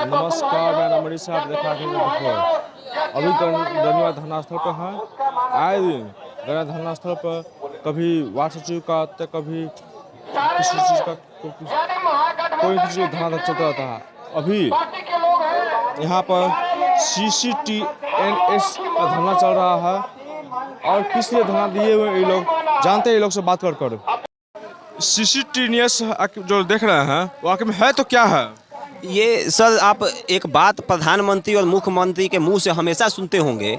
नमस्कार, मैं रमणी से आप देखा देखो अभी गंजवा धरनास्थल पर हैं। आए दिन गंजवा धरनास्थल पर कभी वार्ड सचिव का तो कभी किसी चीज़ का कोई किसी धरना चलता रहता है। अभी यहाँ पर CCTNS का धरना चल रहा है और किस लिए धरना दिए हुए ये लोग जानते हैं। ये लोग से बात कर CCTNS जो देख रहे हैं वो आखिर में है तो क्या है? ये सर, आप एक बात प्रधानमंत्री और मुख्यमंत्री के मुंह से हमेशा सुनते होंगे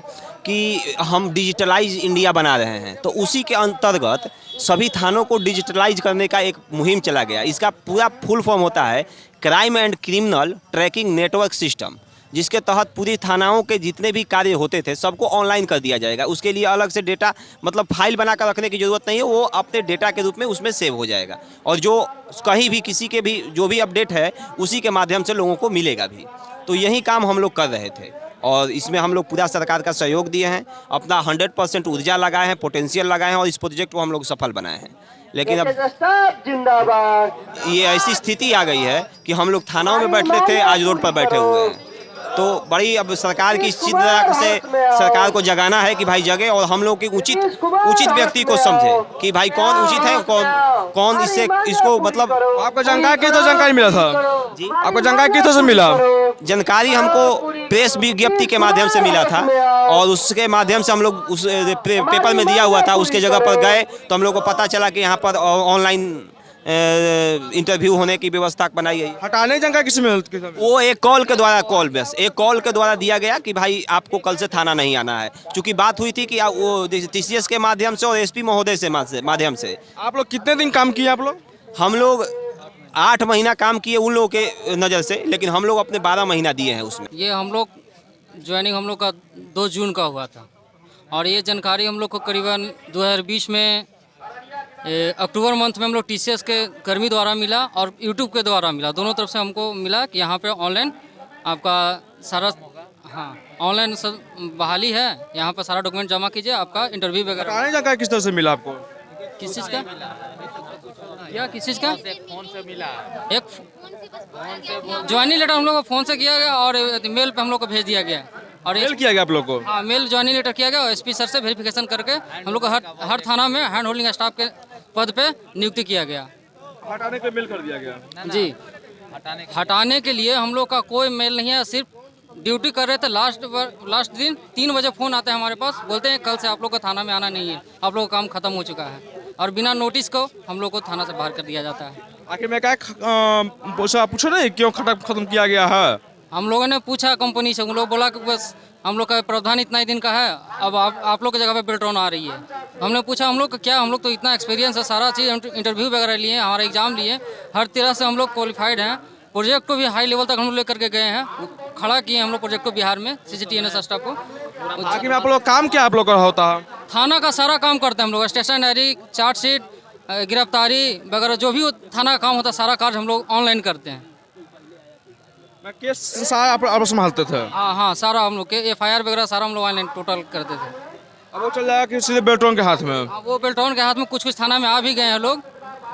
कि हम डिजिटलाइज इंडिया बना रहे हैं, तो उसी के अंतर्गत सभी थानों को डिजिटलाइज करने का एक मुहिम चला गया। इसका पूरा फुल फॉर्म होता है crime and criminal tracking network system, जिसके तहत पूरी थानाओं के जितने भी कार्य होते थे सबको ऑनलाइन कर दिया जाएगा। उसके लिए अलग से डेटा मतलब फाइल बनाकर रखने की ज़रूरत नहीं है, वो अपने डेटा के रूप में उसमें सेव हो जाएगा और जो कहीं भी किसी के भी जो भी अपडेट है उसी के माध्यम से लोगों को मिलेगा भी। तो यही काम हम लोग कर रहे थे और इसमें हम लोग पूरा सरकार का सहयोग दिए हैं, अपना 100% ऊर्जा लगाए हैं, पोटेंशियल लगाए हैं और इस प्रोजेक्ट को हम लोग सफल बनाए हैं। लेकिन अब ये ऐसी स्थिति आ गई है कि हम लोग थानाओं में बैठते थे, आज रोड पर बैठे हुए हैं। तो बड़ी अब सरकार की इस तरह से सरकार को जगाना है कि भाई जगे और हम लोग की उचित व्यक्ति को समझे कि भाई कौन उचित है, कौन इसको मतलब। आपको जानकारी किस तरह जानकारी मिला था जी, आपको जानकारी किस तरह से मिला? जानकारी हमको प्रेस विज्ञप्ति के माध्यम से मिला था और उसके माध्यम से हम लोग उस पेपर में दिया हुआ था, उसके जगह पर गए तो हम लोग को पता चला कि यहाँ पर ऑनलाइन इंटरव्यू होने की व्यवस्था बनाई गई। हटाने की जानकारी किसी में? वो एक कॉल के द्वारा एक कॉल के द्वारा दिया गया कि भाई आपको कल से थाना नहीं आना है। चूंकि बात हुई थी कि वो TCS के माध्यम से और SP महोदय से माध्यम से। आप लोग कितने दिन काम किए? आप लोग? हम लोग 8 महीना काम किए उन लोगों के नज़र से, लेकिन हम लोग अपने 12 महीना दिए हैं उसमें। ये हम लोग ज्वाइनिंग हम लोग का 2 जून का हुआ था और ये जानकारी हम लोग को करीबन 2020 में अक्टूबर मंथ में हम लोग TCS के कर्मी द्वारा मिला और YouTube के द्वारा मिला। दोनों तरफ से हमको मिला कि यहाँ पे ऑनलाइन आपका सारा ऑनलाइन सब बहाली है, यहाँ पर सारा डॉक्यूमेंट जमा कीजिए, आपका इंटरव्यू वगैरह। हटाने की जानकारी किस तरह से मिला आपको? किस चीज़ का? क्या किस चीज़ का? फोन से मिला। एक ज्वाइनिंग लेटर हम लोग को फ़ोन से किया गया और मेल पे हम लोग को भेज दिया गया और मेल किया गया आप लोग को? हाँ, मेल ज्वाइनिंग लेटर किया गया और SP सर से वेरिफिकेशन करके हम लोग को हर थाना में हैंड होल्डिंग स्टाफ के पद पे नियुक्ति किया गया। हटाने के मेल कर दिया गया? जी, हटाने के लिए हम लोग का कोई मेल नहीं है, सिर्फ ड्यूटी कर रहे थे। लास्ट दिन 3 बजे फ़ोन आता है हमारे पास, बोलते हैं कल से आप लोग को थाना में आना नहीं है, आप लोग का काम खत्म हो चुका है और बिना नोटिस को हम लोग को थाना से बाहर कर दिया जाता है। आखिर में क्या पूछो नहीं क्यों खत्म किया गया है? हम लोगों ने पूछा कंपनी से, उन लोग बोला कि बस हम लोग का प्रावधान इतना ही दिन का है, अब आप लोग की जगह पे बेल्ट्रॉन आ रही है। हमने पूछा हम लोग का क्या, हम लोग तो इतना एक्सपीरियंस है, सारा चीज़ इंटरव्यू वगैरह लिए, हमारा एग्जाम लिए, हर तरह से हम लोग क्वालिफाइड हैं। प्रोजेक्ट को भी हाई लेवल तक हम लोग लेकर के गए हैं, खड़ा किए हम लोग प्रोजेक्ट को बिहार में CCTNS स्टाफ को। आखिर में आप लोग काम क्या आप लोग का होता है? थाना का सारा काम करते हैं हम लोग, स्टेशनरी, चार्जशीट, गिरफ्तारी वगैरह जो भी थाना का काम होता है सारा कार्य हम लोग ऑनलाइन करते हैं। केस सारा आप संभालते थे? हाँ, सारा हम लोग के FIR वगैरह सारा हम लोग ऑनलाइन टोटल करते थे। अब वो चल जाएगा कि सीधे बेल्ट्रॉन के हाथ में? वो बेल्ट्रॉन के हाथ में कुछ थाना में आ भी गए हैं लोग,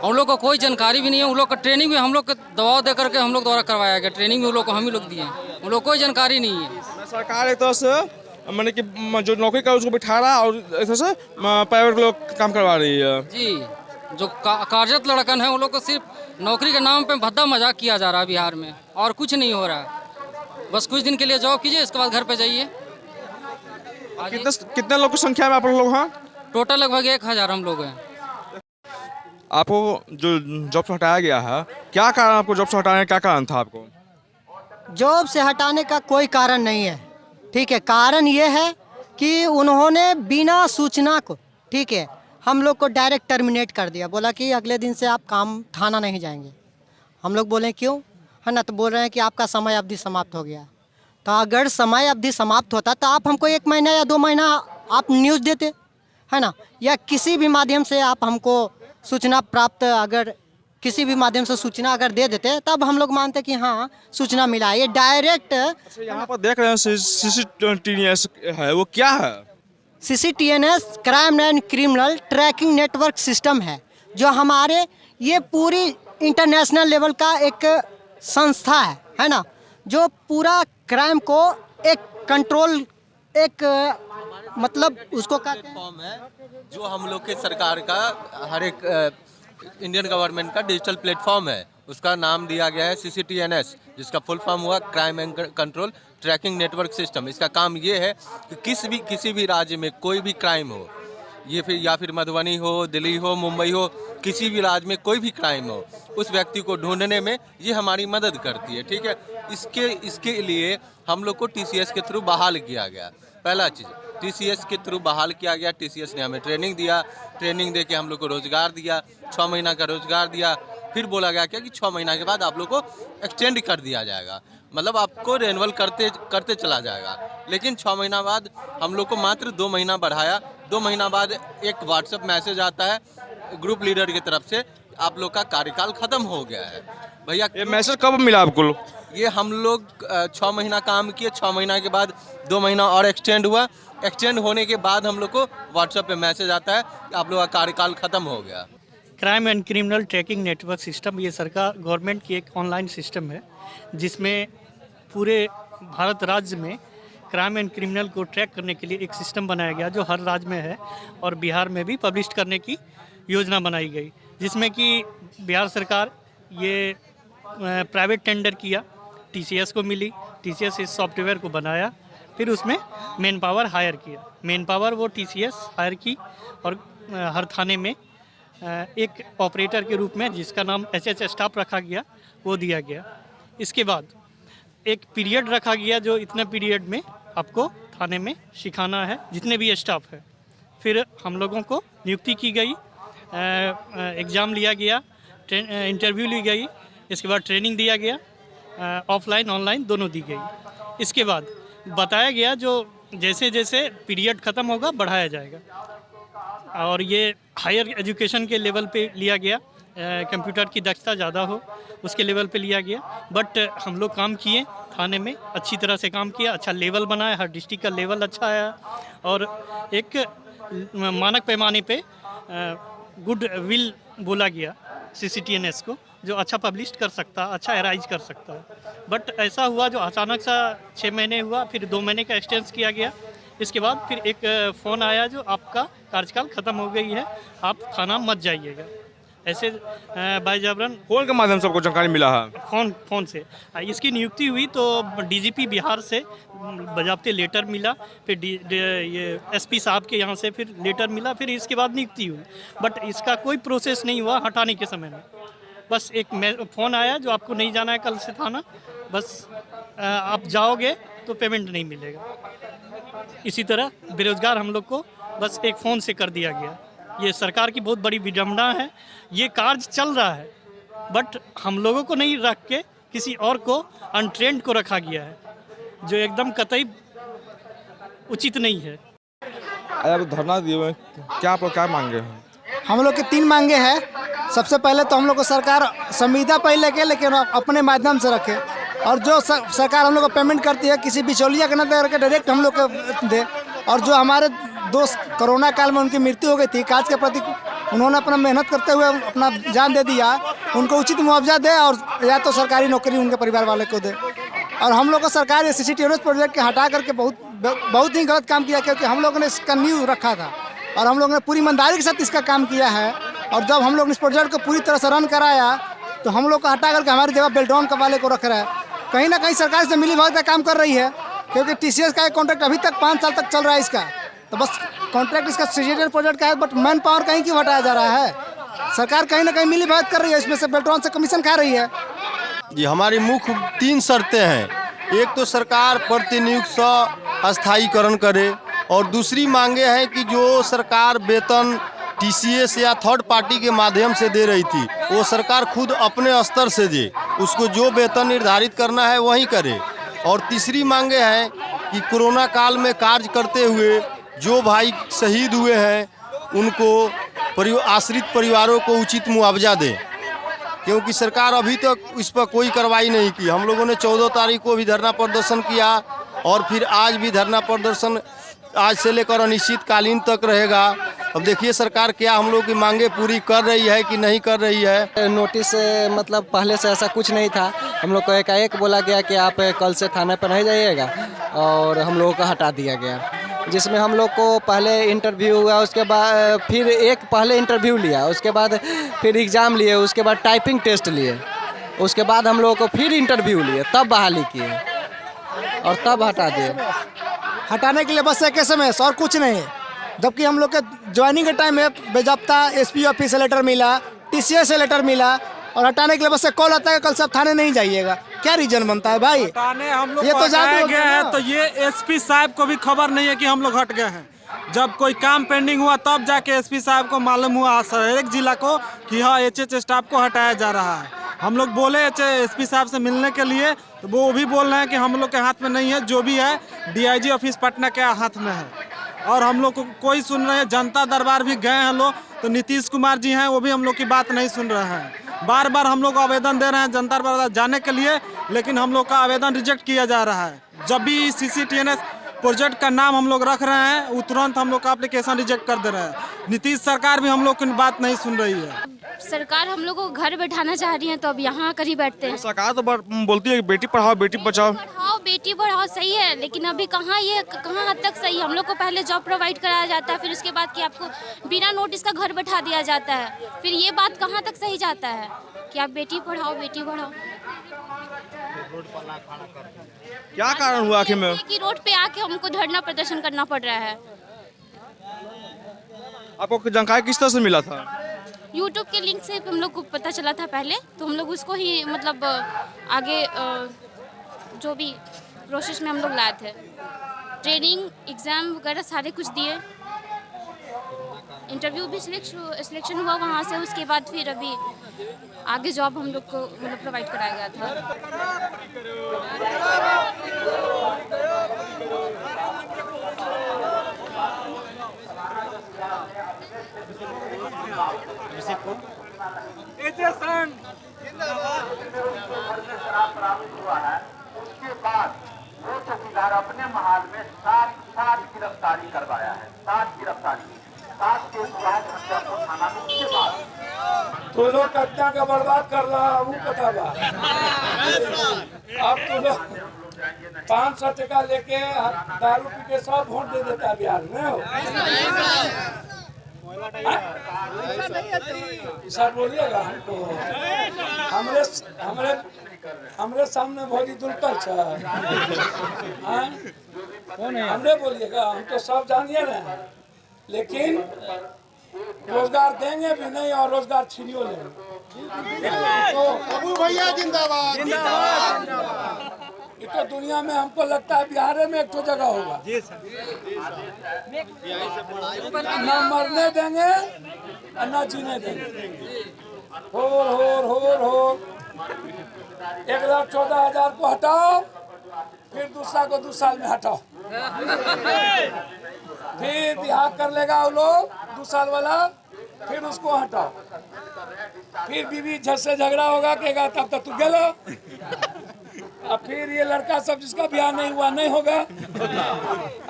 उन लोग को कोई जानकारी भी नहीं है। उन लोग का ट्रेनिंग भी हम लोग के दबाव दे करके हम लोग द्वारा करवाया गया, ट्रेनिंग भी उन लोग को हम ही लोग दिए हैं, उन लोग कोई जानकारी नहीं है। सरकार एक तरह से मैंने कि जो नौकरी कर उसको बिठा रहा और एक तरह से प्राइवेट लोग काम करवा रही है। जी, जो कार्यरत लड़कन है उन लोग को सिर्फ नौकरी के नाम पे भद्दा मजाक किया जा रहा है बिहार में और कुछ नहीं हो रहा है। बस कुछ दिन के लिए जॉब कीजिए, इसके बाद घर पे जाइए। कितने लोग की संख्या में आप लोग हैं? टोटल लगभग 1000 हम लोग हैं। आपको जो जॉब से हटाया गया है, क्या कारण आपको जॉब से हटाने का क्या कारण था आपको? जॉब से हटाने का कोई कारण नहीं है, ठीक है। कारण ये है कि उन्होंने बिना सूचना को, ठीक है, हम लोग को डायरेक्ट टर्मिनेट कर दिया, बोला कि अगले दिन से आप काम थाना नहीं जाएंगे। हम लोग बोले क्यों, है ना, तो बोल रहे हैं कि आपका समय अवधि समाप्त हो गया। तो अगर समय अवधि समाप्त होता तो आप हमको 1 महीना या 2 महीना आप न्यूज़ देते, है ना, या किसी भी माध्यम से आप हमको सूचना प्राप्त, अगर किसी भी माध्यम से सूचना अगर दे देते तब हम लोग मानते कि हाँ सूचना मिला। ये डायरेक्ट यहाँ पर देख रहे हैं CCTNS है, वो क्या है? CCTNS crime and criminal tracking network system है, जो हमारे ये पूरी इंटरनेशनल लेवल का एक संस्था है ना। जो पूरा क्राइम को एक कंट्रोल, एक मतलब उसको कहते हैं प्लेटफॉर्म है जो हम लोग के सरकार का हर एक इंडियन गवर्नमेंट का डिजिटल प्लेटफॉर्म है। उसका नाम दिया गया है CCTNS, जिसका फुल फॉर्म हुआ crime and control tracking network system. इसका काम ये है कि किसी भी राज्य में कोई भी क्राइम हो, या फिर मधुबनी हो, दिल्ली हो, मुंबई हो, किसी भी राज्य में कोई भी क्राइम हो, उस व्यक्ति को ढूंढने में ये हमारी मदद करती है। ठीक है, इसके लिए हम लोग को TCS के थ्रू बहाल किया गया। पहला चीज़ TCS के थ्रू बहाल किया गया। TCS ने हमें ट्रेनिंग दिया, ट्रेनिंग दे के हम लोग को रोजगार दिया, 6 महीना का रोजगार दिया। फिर बोला गया क्या कि 6 महीना के बाद आप लोग को एक्सटेंड कर दिया जाएगा, मतलब आपको रेनुअल करते चला जाएगा। लेकिन 6 महीना बाद हम लोग को मात्र 2 महीना बढ़ाया। 2 महीना बाद एक व्हाट्सएप मैसेज आता है ग्रुप लीडर की तरफ से, आप लोग का कार्यकाल खत्म हो गया है। भैया ये मैसेज कब मिला आपको? ये हम लोग 6 महीना काम किए, 6 महीना के बाद 2 महीना और एक्सटेंड हुआ। एक्सटेंड होने के बाद हम लोग को व्हाट्सएप पे मैसेज आता है कि आप लोग का कार्यकाल खत्म हो गया। Crime and criminal tracking network system, ये सरकार गवर्नमेंट की एक ऑनलाइन सिस्टम है जिसमें पूरे भारत राज्य में क्राइम एंड क्रिमिनल को ट्रैक करने के लिए एक सिस्टम बनाया गया जो हर राज्य में है, और बिहार में भी पब्लिश करने की योजना बनाई गई, जिसमें कि बिहार सरकार ये प्राइवेट टेंडर किया, TCS को मिली, TCS इस सॉफ्टवेयर को बनाया, फिर उसमें मैन पावर हायर किया। मैन पावर वो TCS हायर की और हर थाने में एक ऑपरेटर के रूप में जिसका नाम HH स्टाफ रखा गया वो दिया गया। इसके बाद एक पीरियड रखा गया जो इतने पीरियड में आपको थाने में सिखाना है जितने भी स्टाफ है। फिर हम लोगों को नियुक्ति की गई, एग्ज़ाम लिया गया, इंटरव्यू ली गई, इसके बाद ट्रेनिंग दिया गया, ऑफलाइन ऑनलाइन दोनों दी गई। इसके बाद बताया गया जो जैसे जैसे पीरियड ख़त्म होगा बढ़ाया जाएगा, और ये हायर एजुकेशन के लेवल पे लिया गया, कंप्यूटर की दक्षता ज़्यादा हो उसके लेवल पे लिया गया। बट हम लोग काम किए थाने में, अच्छी तरह से काम किया, अच्छा लेवल बनाया, हर डिस्ट्रिक्ट का लेवल अच्छा आया, और एक मानक पैमाने पे गुड विल बोला गया CCTNS को, जो अच्छा पब्लिश कर सकता, अच्छा एराइज कर सकता है। बट ऐसा हुआ जो अचानक सा 6 महीने हुआ, फिर 2 महीने का एक्सटेंस किया गया। इसके बाद फिर एक फ़ोन आया जो आपका कार्यकाल ख़त्म हो गई है, आप थाना मत जाइएगा। ऐसे बाय जबरन फोन के माध्यम से आपको जानकारी मिला है? फ़ोन से इसकी नियुक्ति हुई तो DGP बिहार से बजाबते लेटर मिला, फिर ये SP साहब के यहाँ से फिर लेटर मिला, फिर इसके बाद नियुक्ति हुई। बट इसका कोई प्रोसेस नहीं हुआ हटाने के समय में। बस एक फ़ोन आया जो आपको नहीं जाना है कल से थाना, बस आप जाओगे तो पेमेंट नहीं मिलेगा। इसी तरह बेरोजगार हम लोग को बस एक फ़ोन से कर दिया गया। ये सरकार की बहुत बड़ी विडम्बना है। ये कार्य चल रहा है बट हम लोगों को नहीं रख के किसी और को अनट्रेंड को रखा गया है, जो एकदम कतई उचित नहीं है। आप धरना दिए हुए हैं, क्या मांगे हैं? हम लोग के 3 मांगे हैं। सबसे पहले तो हम लोग को सरकार संविदा पहले के लेकिन अपने माध्यम से रखे, और जो सरकार हम लोग को पेमेंट करती है किसी बिचौलिया के न दे करके डायरेक्ट हम लोग को दे। और जो हमारे दोस्त कोरोना काल में उनकी मृत्यु हो गई थी, काज के प्रति उन्होंने अपना मेहनत करते हुए अपना जान दे दिया, उनको उचित मुआवजा दे, और या तो सरकारी नौकरी उनके परिवार वाले को दे। और हम लोग को सरकार ये CCTNS प्रोजेक्ट के हटा करके बहुत ही गलत काम किया, क्योंकि हम लोगों ने इसका नींव रखा था और हम लोग ने पूरी ईमानदारी के साथ इसका काम किया है। और जब हम लोग इस प्रोजेक्ट को पूरी तरह से रन कराया तो हम लोग को हटा करके हमारी जगह बेल्टॉन का वाले को रख रहा है। कहीं ना कहीं सरकार से मिली भगत का काम कर रही है, क्योंकि TCS का एक कॉन्ट्रैक्ट अभी तक 5 साल तक चल रहा है इसका, तो बस कॉन्ट्रैक्ट इसका CCTNS प्रोजेक्ट का है, बट मैन पावर कहीं क्यों हटाया जा रहा है? सरकार कहीं ना कहीं मिली भगत कर रही है, इसमें से बेल्टॉन से कमीशन खा रही है। जी, हमारी मुख्य 3 शर्तें हैं। एक तो सरकार प्रतिनियुक्त अस्थायीकरण करे, और दूसरी मांगे हैं कि जो सरकार वेतन TCS या थर्ड पार्टी के माध्यम से दे रही थी वो सरकार खुद अपने स्तर से दे, उसको जो वेतन निर्धारित करना है वही करे। और तीसरी मांगे हैं कि कोरोना काल में कार्य करते हुए जो भाई शहीद हुए हैं उनको आश्रित परिवारों को उचित मुआवजा दे, क्योंकि सरकार अभी तक इस पर कोई कार्रवाई नहीं की। हम लोगों ने 14 तारीख को भी धरना प्रदर्शन किया, और फिर आज भी धरना प्रदर्शन आज से लेकर अनिश्चितकालीन तक रहेगा। अब देखिए सरकार क्या हम लोग की मांगे पूरी कर रही है कि नहीं कर रही है। नोटिस मतलब पहले से ऐसा कुछ नहीं था, हम लोग को एकाएक बोला गया कि आप कल से थाने पर नहीं जाइएगा और हम लोगों को हटा दिया गया, जिसमें हम लोग को पहले इंटरव्यू हुआ, उसके बाद फिर एक पहले इंटरव्यू लिया, उसके बाद फिर एग्ज़ाम लिए, उसके बाद टाइपिंग टेस्ट लिए, उसके बाद हम लोगों को फिर इंटरव्यू लिए, तब बहाली किए और तब हटा दिए। हटाने के लिए बस एक SMS और कुछ नहीं। जबकि हम लोग के ज्वाइनिंग के टाइम में बेज़ाब्ता SP ऑफिस से लेटर मिला, TCS से लेटर मिला, और हटाने के लिए बस एक कॉल आता है कल सब थाने नहीं जाइएगा। क्या रीजन बनता है भाई? हम लोग ये तो हटाए गए हैं, तो ये SP साहब को भी खबर नहीं है कि हम लोग हट गए हैं। जब कोई काम पेंडिंग हुआ तब जाके SP साहब को मालूम हुआ हर एक जिला को कि हाँ HH स्टाफ को हटाया जा रहा है। हम लोग बोले SP साहब से मिलने के लिए, तो वो भी बोल रहे हैं कि हम लोग के हाथ में नहीं है, जो भी है DIG ऑफिस पटना के हाथ में है। और हम लोग को कोई सुन रहे हैं, जनता दरबार भी गए हैं लोग, तो नीतीश कुमार जी हैं वो भी हम लोग की बात नहीं सुन रहे हैं। बार बार हम लोग आवेदन दे रहे हैं जनता दरबार जाने के लिए, लेकिन हम लोग का आवेदन रिजेक्ट किया जा रहा है। जब भी CCTNS प्रोजेक्ट का नाम हम लोग रख रहे हैं, वो तुरंत हम लोग का एप्लीकेशन रिजेक्ट कर दे रहे हैं। नीतीश सरकार भी हम लोग की बात नहीं सुन रही है। सरकार हम लोग को घर बैठाना चाह रही है, तो अब यहाँ आकर ही बैठते हैं। सरकार तो बोलती है कि बेटी पढ़ाओ बेटी बचाओ। पढ़ाओ बेटी पढ़ाओ सही है, लेकिन अभी कहाँ हद तक सही है? हम लोग को पहले जॉब प्रोवाइड कराया जाता है, फिर उसके बाद कि आपको बिना नोटिस का घर बैठा दिया जाता है। फिर ये बात कहाँ तक सही जाता है कि आप बेटी पढ़ाओ बेटी पढ़ाओ? क्या कारण हुआ आखिर में कि रोड पे आके हमको धरना प्रदर्शन करना पड़ रहा है? आपको जानकारी किस तरह से मिला था? YouTube के लिंक से हम लोग को पता चला था पहले, तो हम लोग उसको ही मतलब आगे जो भी प्रोसेस में हम लोग लाए थे, ट्रेनिंग एग्ज़ाम वगैरह सारे कुछ दिए, इंटरव्यू भी सिलेक्शन हुआ वहाँ से। उसके बाद फिर अभी आगे जॉब हम लोग को मतलब प्रोवाइड कराया गया था। उसके बाद वो चौकीदार अपने महाल में 7 गिरफ्तारी करवाया है। 7 गिरफ्तारी, 7 केस हुआ है झंझारपुर थाना में। उसके बाद तो लोग कट्टा का बर्बाद कर रहा है, वो पता बा। अब तो लोग 500 टका लेके दारू पी के सब वोट दे देता है बिहार में। सर बोलिएगा हमको, हमरे सामने भौजी दुलकर हमरे बोलिएगा, हम तो सब जानिए ना, लेकिन रोजगार देंगे भी नहीं और रोजगार छीनियो लेंगे। तो भैया जिंदाबाद जिंदाबाद। तो दुनिया में हमको लगता है बिहार में एक तो जगह होगा, ना मरने देंगे और ना जीने देंगे। हो 1,14,000 को हटाओ, फिर दूसरा को 2 साल में हटाओ, फिर बिहार कर लेगा वो लोग 2 साल वाला, फिर उसको हटाओ, फिर बीवी से झगड़ा होगा, कहेगा तब तक तू गेलो, अब फिर ये लड़का सब जिसका ब्याह नहीं हुआ नहीं होगा,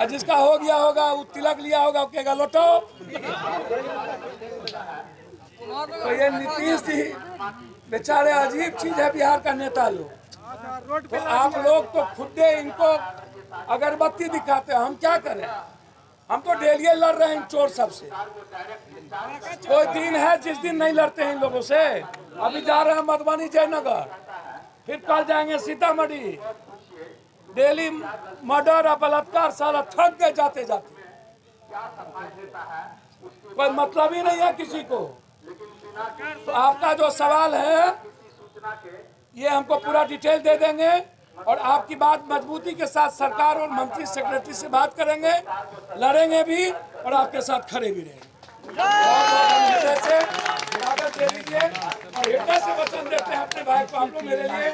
और जिसका हो गया होगा वो तिलक लिया होगा, वो कहेगा लौटो। तो ये नीतीश जी बेचारे अजीब चीज है बिहार का नेता लोग। तो आप लोग तो खुद इनको अगरबत्ती दिखाते हो, हम क्या करें? हम तो डेली लड़ रहे हैं इन चोर सबसे। कोई दिन है जिस दिन नहीं लड़ते हैं इन लोगों से। अभी जा रहे हैं मधुबनी जयनगर, फिर कल जाएंगे सीतामढ़ी। डेली मर्डर और बलात्कार, सारा थक गए जाते जाते। कोई मतलब ही नहीं है किसी को। तो आपका जो सवाल है ये हमको पूरा डिटेल दे देंगे और आपकी बात मजबूती के साथ सरकार और मंत्री सेक्रेटरी से बात करेंगे, लड़ेंगे भी और आपके साथ खड़े भी रहेंगे। दे दीजिए और हृदय से वचन देते हैं अपने भाई को, हम लोग मेरे लिए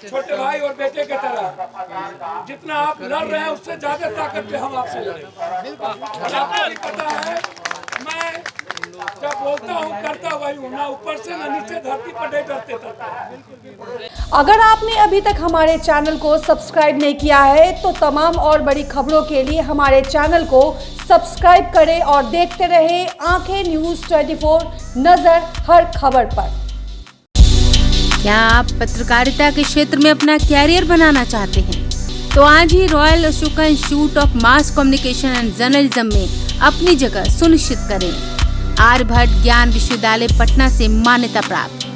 छोटे भाई और बेटे के तरह। जितना आप लड़ रहे हैं उससे ज्यादा ताकत पे हम आपसे लड़ेंगे। और आपको भी पता है मैं जब बोलता हूँ करता वही हूँ, ना ऊपर से ना नीचे, धरती पर नहीं डरते। अगर आपने अभी तक हमारे चैनल को सब्सक्राइब नहीं किया है तो तमाम और बड़ी खबरों के लिए हमारे चैनल को सब्सक्राइब करें और देखते रहे आंखें न्यूज़ 24, नजर हर खबर पर। क्या आप पत्रकारिता के क्षेत्र में अपना कैरियर बनाना चाहते हैं? तो आज ही Royal Ashoka Institute of Mass Communication and Journalism में अपनी जगह सुनिश्चित करें। आर्यभट्ट ज्ञान विश्वविद्यालय पटना से मान्यता प्राप्त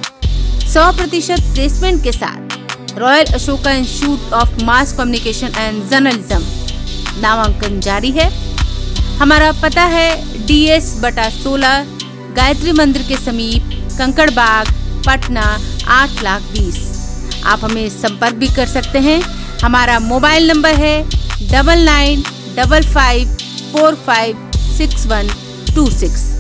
100% प्लेसमेंट के साथ royal Ashoka Institute of Mass Communication and journalism नामांकन जारी है। हमारा पता है DS/16 गायत्री मंदिर के समीप कंकड़ बाग पटना 8,20,000। आप हमें संपर्क भी कर सकते हैं। हमारा मोबाइल नंबर है 9955456126।